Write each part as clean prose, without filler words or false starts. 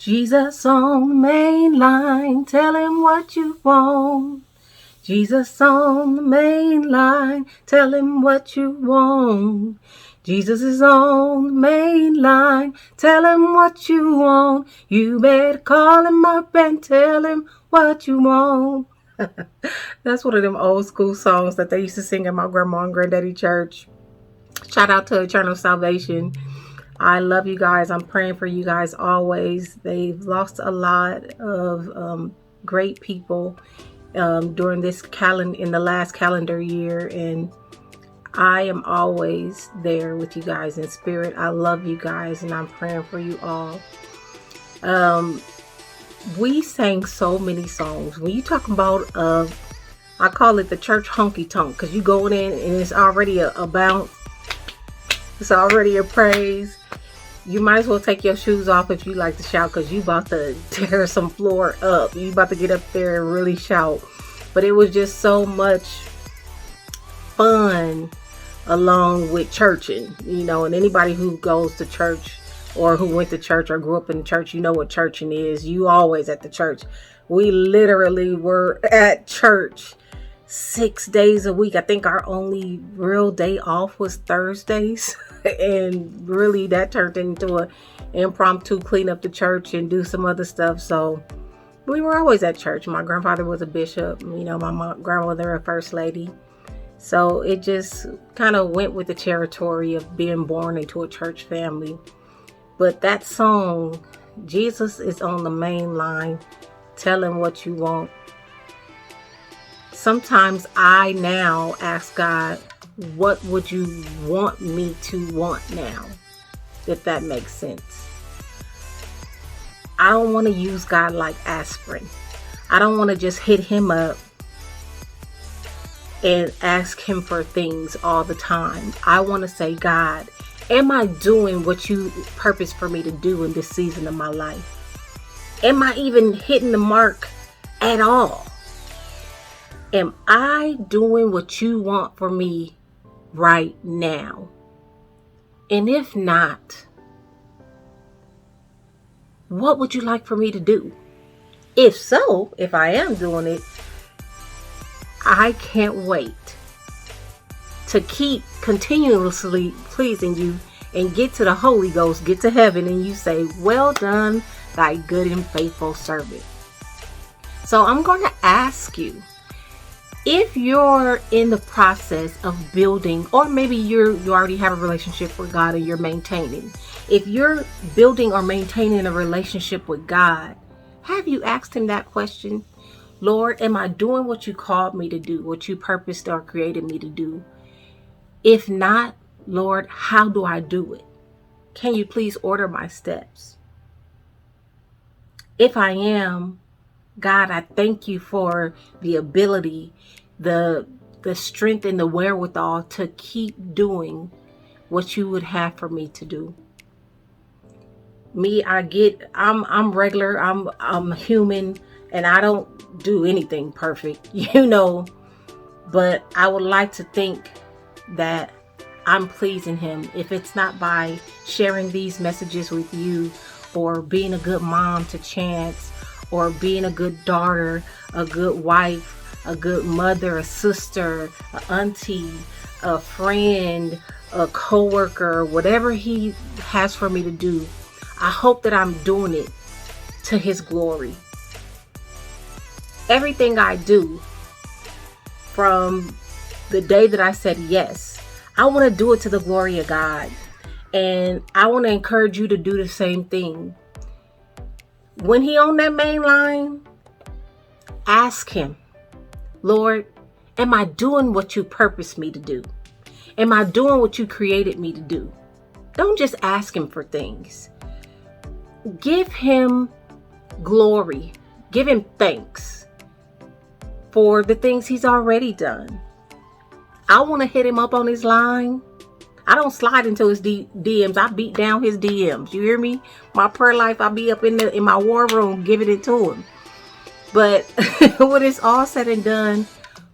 Jesus on the main line, tell him what you want. Jesus on the main line, tell him what you want. Jesus is on the main line, tell him what you want. You better call him up and tell him what you want. That's one of them old school songs that they used to sing at my grandma and granddaddy church. Shout out to Eternal Salvation. I love you guys. I'm praying for you guys always. They've lost a lot of great people during this in the last calendar year, and I am always there with you guys in spirit. I love you guys, and I'm praying for you all. We sang so many songs. When you talk about I call it the church honky tonk, because you going in and it's already a bounce. It's already a praise. You might as well take your shoes off if you like to shout, because you about to tear some floor up. You about to get up there and really shout. But it was just so much fun along with churching, and anybody who goes to church or who went to church or grew up in church, you know what churching is. You always at the church. We literally were at church 6 days a week. I think our only real day off was Thursdays. And really that turned into an impromptu clean up the church and do some other stuff. So we were always at church. My grandfather was a bishop, my grandmother a first lady. So it just kind of went with the territory of being born into a church family. But that song, Jesus is on the main line, tell him what you want. Sometimes I now ask God, what would you want me to want now? If that makes sense. I don't want to use God like aspirin. I don't want to just hit him up and ask him for things all the time. I want to say, God, am I doing what you purpose for me to do in this season of my life? Am I even hitting the mark at all? Am I doing what you want for me right now? And if not, what would you like for me to do? If so, if I am doing it, I can't wait to keep continuously pleasing you and get to the Holy Ghost, get to heaven, and you say, well done, thy good and faithful servant. So I'm going to ask you, if you're in the process of building, or maybe you already have a relationship with God and you're maintaining. If you're building or maintaining a relationship with God, have you asked him that question? Lord, am I doing what you called me to do, what you purposed or created me to do? If not, Lord, how do I do it? Can you please order my steps? If I am, God, I thank you for the ability, the strength and the wherewithal to keep doing what you would have for me to do. I'm regular, I'm human, and I don't do anything perfect, but I would like to think that I'm pleasing him. If it's not by sharing these messages with you, or being a good mom to Chance, or being a good daughter, a good wife, a good mother, a sister, an auntie, a friend, a coworker, whatever he has for me to do, I hope that I'm doing it to his glory. Everything I do, from the day that I said yes, I want to do it to the glory of God. And I want to encourage you to do the same thing. When he on that main line, ask him, Lord, am I doing what you purposed me to do? Am I doing what you created me to do? Don't just ask him for things. Give him glory. Give him thanks for the things he's already done. I want to hit him up on his line. I don't slide into his DMs. I beat down his DMs. You hear me? My prayer life, I be up in my war room giving it to him. But when it's all said and done,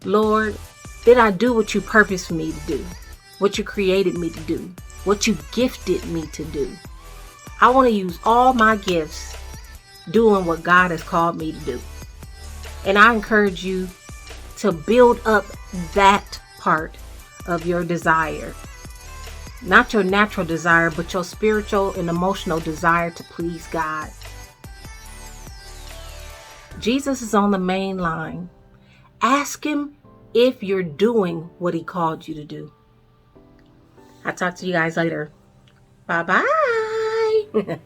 Lord, did I do what you purposed me to do? What you created me to do? What you gifted me to do? I want to use all my gifts doing what God has called me to do. And I encourage you to build up that part of your desire. Not your natural desire, but your spiritual and emotional desire to please God. Jesus is on the main line. Ask him if you're doing what he called you to do. I'll talk to you guys later. Bye-bye.